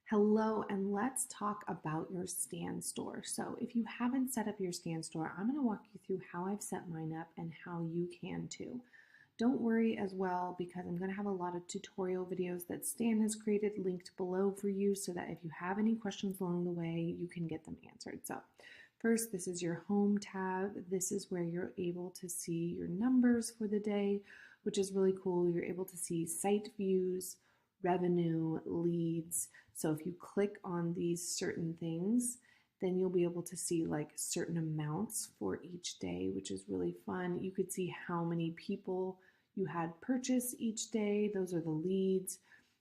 Hello, and let's talk about your Stan store. So if you haven't set up your Stan store, I'm going to walk you through how I've set mine up and how you can too. Don't worry as well because I'm going to have a lot of tutorial videos that Stan has created linked below for you so that if you have any questions along the way, you can get them answered. So first, this is your home tab. This is where you're able to see your numbers for the day, which is really cool. You're able to see site views, revenue, leads. So if you click on these certain things, then you'll be able to see like certain amounts for each day, which is really fun. You could see how many people you had purchase each day. Those are the leads.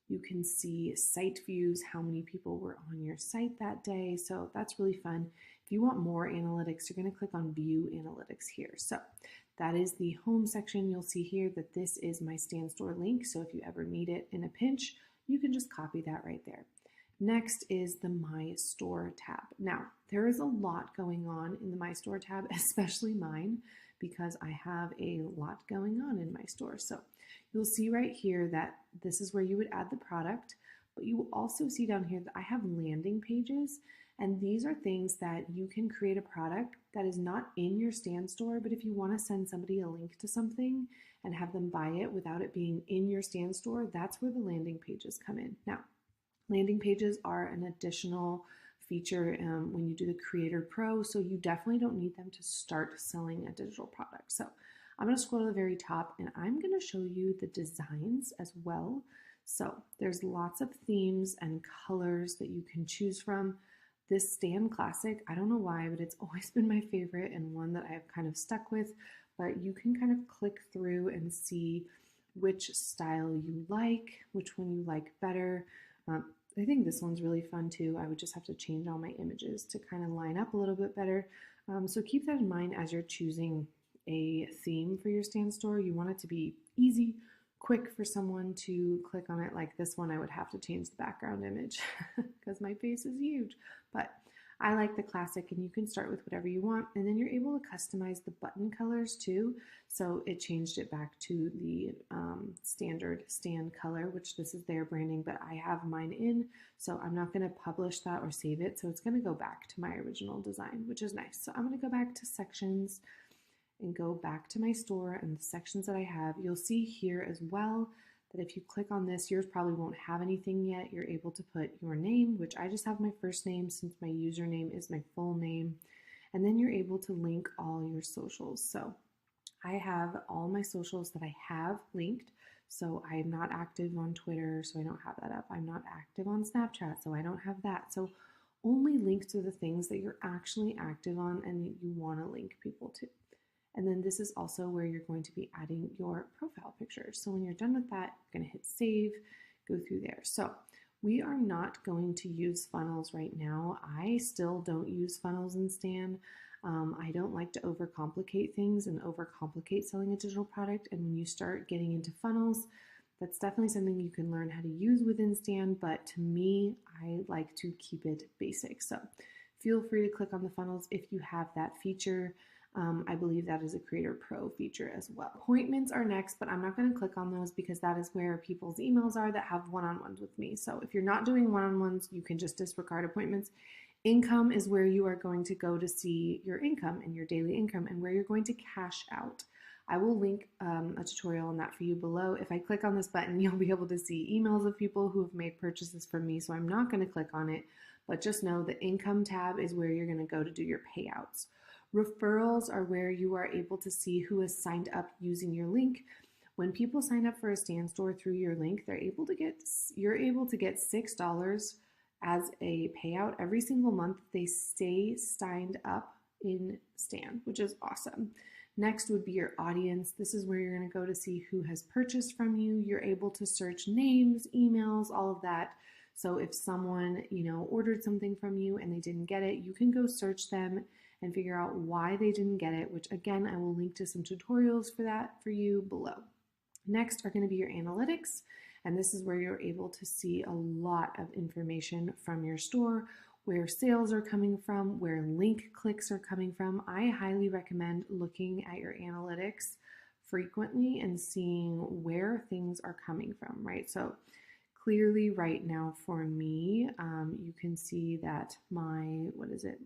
You can see site views, how many people were on your site that day. So that's really fun. If you want more analytics, you're going to click on View Analytics here. So that is the home section. You'll see here that this is my Stan Store link. So if you ever need it in a pinch, you can just copy that right there. Next is the My Store tab. Now, there is a lot going on in the My Store tab, especially mine, because I have a lot going on in my store. So you'll see right here that this is where you would add the product, but you will also see down here that I have landing pages, and these are things that you can create a product that is not in your Stan store, but if you want to send somebody a link to something and have them buy it without it being in your Stan store, that's where the landing pages come in. Now, landing pages are an additional feature when you do the Creator Pro, so you definitely don't need them to start selling a digital product. So I'm going to scroll to the very top and I'm going to show you the designs as well. So there's lots of themes and colors that you can choose from. This Stan Classic, I don't know why, but it's always been my favorite and one that I've kind of stuck with, but you can kind of click through and see which style you like, which one you like better. I think this one's really fun too. I would just have to change all my images to kind of line up a little bit better. So keep that in mind as you're choosing a theme for your Stan store. You want it to be easy, quick for someone to click on it. Like this one, I would have to change the background image because my face is huge. But I like the classic, and you can start with whatever you want, and then you're able to customize the button colors too. So it changed it back to the standard Stan color, which this is their branding, but I have mine in, so I'm not going to publish that or save it. So it's going to go back to my original design, which is nice. So I'm going to go back to sections and go back to my store and the sections that I have. You'll see here as well that if you click on this, yours probably won't have anything yet. You're able to put your name, which I just have my first name since my username is my full name. And then you're able to link all your socials. So I have all my socials that I have linked. So I'm not active on Twitter, so I don't have that up. I'm not active on Snapchat, so I don't have that. So only links to the things that you're actually active on and that you want to link people to. And then this is also where you're going to be adding your profile picture. So when you're done with that, you're going to hit save, go through there. So we are not going to use funnels right now. I still don't use funnels in Stan. I don't like to overcomplicate things and overcomplicate selling a digital product. And when you start getting into funnels, that's definitely something you can learn how to use within Stan. But to me, I like to keep it basic. So feel free to click on the funnels if you have that feature. I believe that is a Creator Pro feature as well. Appointments are next, but I'm not going to click on those because that is where people's emails are that have one-on-ones with me. So if you're not doing one-on-ones, you can just disregard appointments. Income is where you are going to go to see your income and your daily income and where you're going to cash out. I will link a tutorial on that for you below. If I click on this button, you'll be able to see emails of people who have made purchases from me, so I'm not going to click on it, but just know the income tab is where you're going to go to do your payouts. Referrals are where you are able to see who has signed up using your link. When people sign up for a Stan store through your link, you're able to get $6 as a payout every single month. They stay signed up in Stan, which is awesome. Next would be your audience. This is where you're going to go to see who has purchased from you. You're able to search names, emails, all of that. So if someone, ordered something from you and they didn't get it, you can go search them and figure out why they didn't get it, which again, I will link to some tutorials for that for you below. Next are going to be your analytics, and this is where you're able to see a lot of information from your store, where sales are coming from, where link clicks are coming from. I highly recommend looking at your analytics frequently and seeing where things are coming from, right? So clearly right now for me, you can see that my, what is it?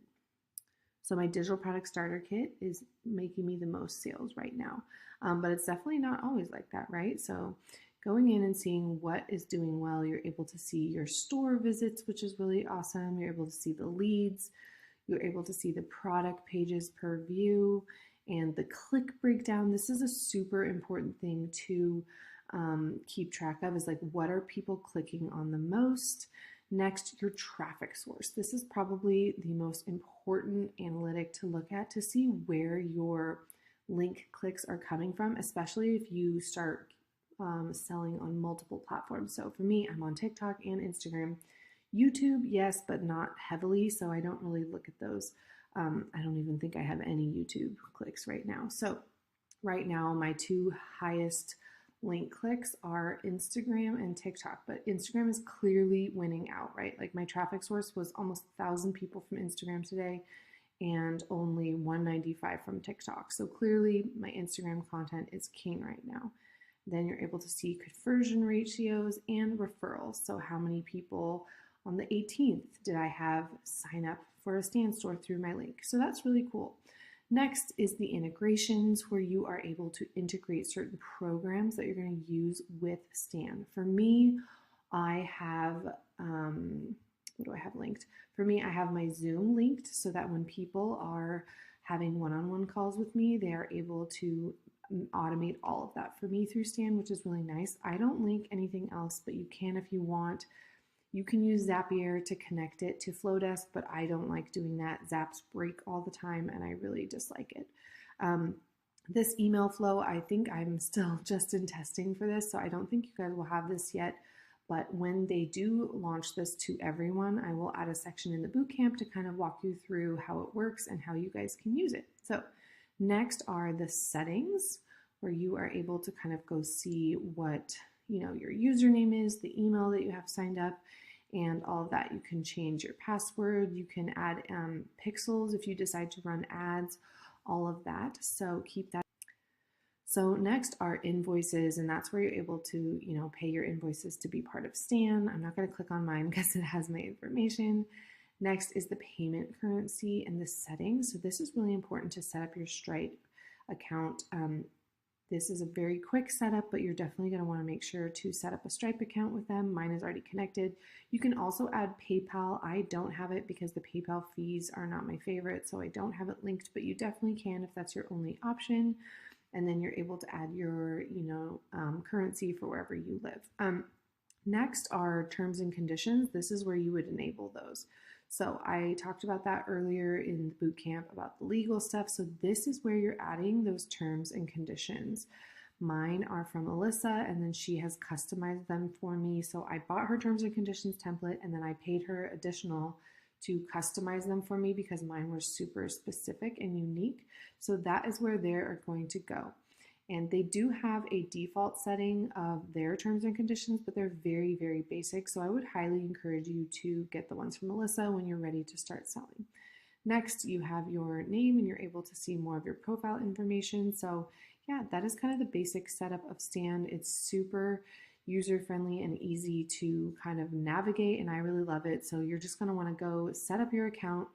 So my digital product starter kit is making me the most sales right now. But it's definitely not always like that, right? So going in and seeing what is doing well, you're able to see your store visits, which is really awesome. You're able to see the leads. You're able to see the product pages per view and the click breakdown. This is a super important thing to keep track of, is like, what are people clicking on the most? Next, your traffic source. This is probably the most important analytic to look at to see where your link clicks are coming from, especially if you start selling on multiple platforms. So for me, I'm on TikTok and Instagram. YouTube, yes, but not heavily, so I don't really look at those. I don't even think I have any YouTube clicks right now. So right now, my two highest link clicks are Instagram and TikTok, but Instagram is clearly winning out, right? Like my traffic source was almost 1,000 people from Instagram today and only 195 from TikTok. So clearly my Instagram content is king right now. Then you're able to see conversion ratios and referrals. So how many people on the 18th did I have sign up for a Stan store through my link? So that's really cool. Next is the integrations, where you are able to integrate certain programs that you're going to use with Stan. For me, I have, what do I have linked? For me, I have my Zoom linked so that when people are having one-on-one calls with me, they are able to automate all of that for me through Stan, which is really nice. I don't link anything else, but you can if you want. You can use Zapier to connect it to Flowdesk, but I don't like doing that. Zaps break all the time, and I really dislike it. This email flow, I think I'm still just in testing for this, so I don't think you guys will have this yet. But when they do launch this to everyone, I will add a section in the bootcamp to kind of walk you through how it works and how you guys can use it. So next are the settings, where you are able to kind of go see what your username is, the email that you have signed up, and all of that. You can change your password. You can add pixels if you decide to run ads, all of that. So keep that. So next are invoices, and that's where you're able to, pay your invoices to be part of Stan. I'm not going to click on mine because it has my information. Next is the payment currency and the settings. So this is really important to set up your Stripe account. This is a very quick setup, but you're definitely going to want to make sure to set up a Stripe account with them. Mine is already connected. You can also add PayPal. I don't have it because the PayPal fees are not my favorite, so I don't have it linked, but you definitely can if that's your only option. And then you're able to add your, currency for wherever you live. Next are terms and conditions. This is where you would enable those. So I talked about that earlier in the boot camp about the legal stuff. So this is where you're adding those terms and conditions. Mine are from Alyssa, and then she has customized them for me. So I bought her terms and conditions template, and then I paid her additional to customize them for me because mine were super specific and unique. So that is where they are going to go. And they do have a default setting of their terms and conditions, but they're very, very basic. So I would highly encourage you to get the ones from Alyssa when you're ready to start selling. Next, you have your name, and you're able to see more of your profile information. So yeah, that is kind of the basic setup of Stan. It's super user-friendly and easy to kind of navigate, and I really love it. So you're just gonna wanna go set up your account,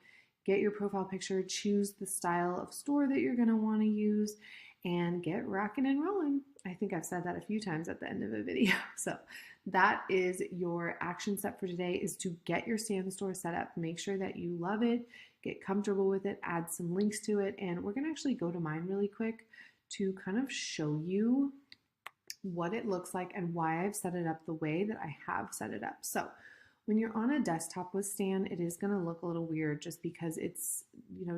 get your profile picture, choose the style of store that you're gonna wanna use, and get rocking and rolling. I think I've said that a few times at the end of a video. So that is your action step for today, is to get your Stan store set up. Make sure that you love it, get comfortable with it, add some links to it. And we're gonna actually go to mine really quick to kind of show you what it looks like and why I've set it up the way that I have set it up. So when you're on a desktop with Stan, it is going to look a little weird just because it's,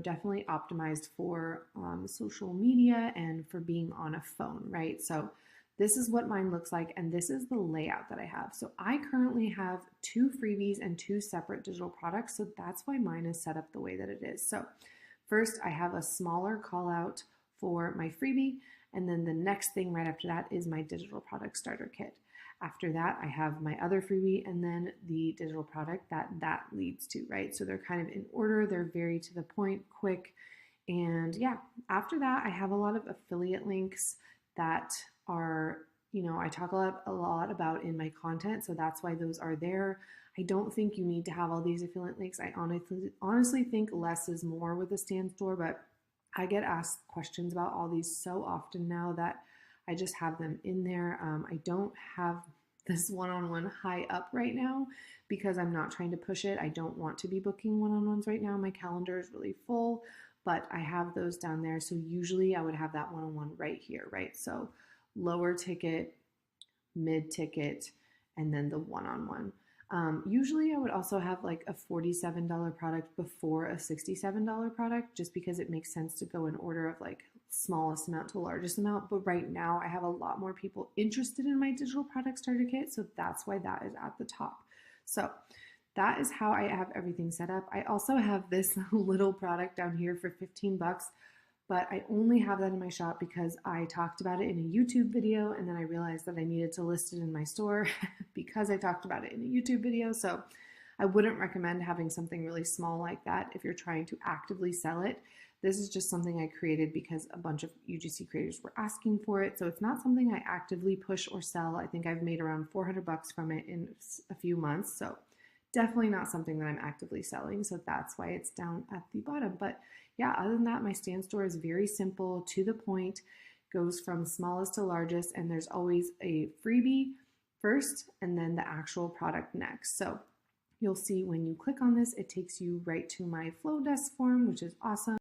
definitely optimized for social media and for being on a phone, right? So this is what mine looks like, and this is the layout that I have. So I currently have 2 freebies and 2 separate digital products, so that's why mine is set up the way that it is. So first, I have a smaller call out for my freebie, and then the next thing right after that is my digital product starter kit. After that, I have my other freebie and then the digital product that leads to, right? So they're kind of in order. They're very to the point, quick. And yeah, after that, I have a lot of affiliate links that are I talk a lot about in my content, so that's why those are there. I don't think you need to have all these affiliate links. I honestly think less is more with a Stan Store, but I get asked questions about all these so often now that I just have them in there. I don't have this one-on-one high up right now because I'm not trying to push it. I don't want to be booking one-on-ones right now. My calendar is really full, but I have those down there. So usually I would have that one-on-one right here, right? So lower ticket, mid ticket, and then the one-on-one. Usually I would also have like a $47 product before a $67 product just because it makes sense to go in order of like smallest amount to largest amount. But right now I have a lot more people interested in my digital product starter kit, so that's why that is at the top. So that is how I have everything set up. I also have this little product down here for 15 bucks, but I only have that in my shop because I talked about it in a YouTube video and then I realized that I needed to list it in my store because I talked about it in a YouTube video. So I wouldn't recommend having something really small like that if you're trying to actively sell it. This is just something I created because a bunch of UGC creators were asking for it. So it's not something I actively push or sell. I think I've made around 400 bucks from it in a few months. So definitely not something that I'm actively selling. So that's why it's down at the bottom. But yeah, other than that, my Stan Store is very simple, to the point, goes from smallest to largest, and there's always a freebie first and then the actual product next. So you'll see when you click on this, it takes you right to my Flow Desk form, which is awesome.